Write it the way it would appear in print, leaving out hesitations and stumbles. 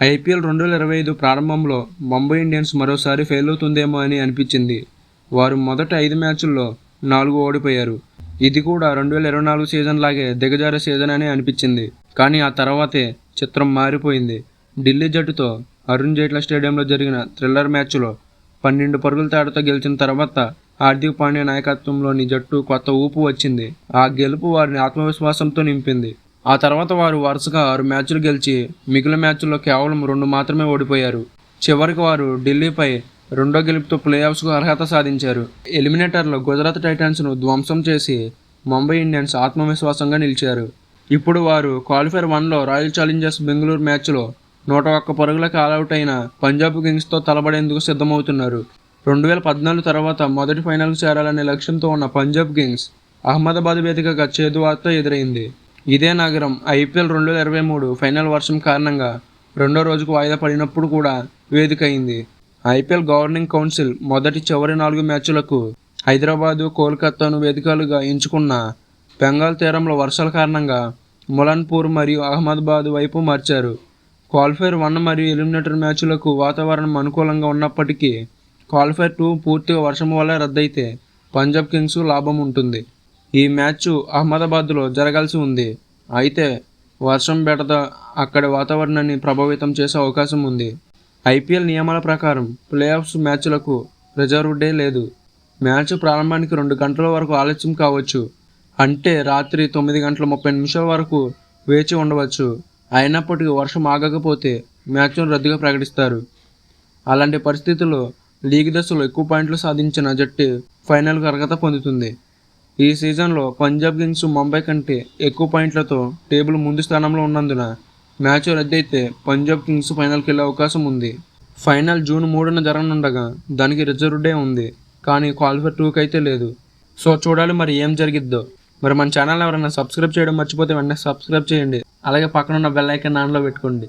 IPL 2025 ప్రారంభంలో Mumbai Indians మరోసారి fail అవుతుందేమో అని అనిపించింది. వారు మొదటి 5 మ్యాచ్ల్లో 4 ఓడిపోయారు. ఇది కూడా 2024 సీజన్ లాగే దిగజారే సీజన్ అని అనిపించింది. కానీ ఆ తర్వాతే చిత్రం మారిపోయింది. ఢిల్లీ జట్టుతో అరుణ్ జైట్లీ స్టేడియంలో జరిగిన థ్రిల్లర్ మ్యాచ్లో 12 పరుగుల తేడాతో గెలిచిన తర్వాత హార్దిక్ పాండ్యా నాయకత్వంలోని జట్టు కొత్త ఊపు వచ్చింది. ఆ గెలుపు వారిని ఆత్మవిశ్వాసంతో నింపింది. ఆ తర్వాత వారు వరుసగా 6 మ్యాచ్లు గెలిచి మిగిలిన మ్యాచ్ల్లో కేవలం 2 మాత్రమే ఓడిపోయారు. చివరికి వారు ఢిల్లీపై రెండో గెలుపుతో ప్లేఆఫ్స్కు అర్హత సాధించారు. ఎలిమినేటర్లో గుజరాత్ టైటాన్స్ను ధ్వంసం చేసి ముంబై ఇండియన్స్ ఆత్మవిశ్వాసంగా నిలిచారు. ఇప్పుడు వారు క్వాలిఫైర్ 1లో రాయల్ ఛాలెంజర్స్ బెంగళూరు మ్యాచ్లో 101 పరుగులకు ఆలౌట్ అయిన పంజాబ్ కింగ్స్తో తలపడేందుకు సిద్ధమవుతున్నారు. 2014 తర్వాత మొదటి ఫైనల్కు చేరాలనే లక్ష్యంతో ఉన్న పంజాబ్ కింగ్స్ అహ్మదాబాద్ వేదికగా చేదు వార్త ఎదురైంది. ఇదే నగరం ఐపీఎల్ 2023 ఫైనల్ వర్షం కారణంగా రెండో రోజుకు వాయిదా పడినప్పుడు కూడా వేదిక అయింది. ఐపీఎల్ గవర్నింగ్ కౌన్సిల్ మొదటి చివరి 4 మ్యాచ్లకు హైదరాబాదు, కోల్కతాను వేదికలుగా ఎంచుకున్న బెంగాల్ తీరంలో వర్షాల కారణంగా ములన్పూర్ మరియు అహ్మదాబాద్ వైపు మార్చారు. క్వాలిఫైర్ 1 మరియు ఎలిమినేటర్ మ్యాచ్లకు వాతావరణం అనుకూలంగా ఉన్నప్పటికీ క్వాలిఫైర్ 2 పూర్తిగా వర్షం వల్ల రద్దయితే పంజాబ్ కింగ్స్ లాభం ఉంటుంది. ఈ మ్యాచ్ అహ్మదాబాద్లో జరగాల్సి ఉంది. అయితే వర్షం బెడద అక్కడి వాతావరణాన్ని ప్రభావితం చేసే అవకాశం ఉంది. ఐపీఎల్ నియమాల ప్రకారం ప్లేఆఫ్స్ మ్యాచ్లకు రిజర్వ్ డే లేదు. మ్యాచ్ ప్రారంభానికి 2 గంటల వరకు ఆలస్యం కావచ్చు. అంటే రాత్రి 9:30 వరకు వేచి ఉండవచ్చు. అయినప్పటికీ వర్షం ఆగకపోతే మ్యాచ్ను రద్దుగా ప్రకటిస్తారు. అలాంటి పరిస్థితుల్లో లీగ్ దశలో ఎక్కువ పాయింట్లు సాధించిన జట్టు ఫైనల్కు అర్హత పొందుతుంది. ఈ సీజన్లో పంజాబ్ కింగ్స్ ముంబై కంటే ఎక్కువ పాయింట్లతో టేబుల్ ముందు స్థానంలో ఉన్నందున మ్యాచ్ రద్దయితే పంజాబ్ కింగ్స్ ఫైనల్కి వెళ్ళే అవకాశం ఉంది. ఫైనల్ జూన్ 3న జరగనుండగా దానికి రిజర్వ్ డే ఉంది. కానీ క్వాలిఫైర్ 2కి అయితే లేదు. సో చూడాలి మరి ఏం జరిగిద్దో. మరి మన ఛానల్ ఎవరైనా సబ్స్క్రైబ్ చేయడం మర్చిపోతే వెంటనే సబ్స్క్రైబ్ చేయండి. అలాగే పక్కన ఉన్న బెల్ ఐకాన్ ఆన్లో పెట్టుకోండి.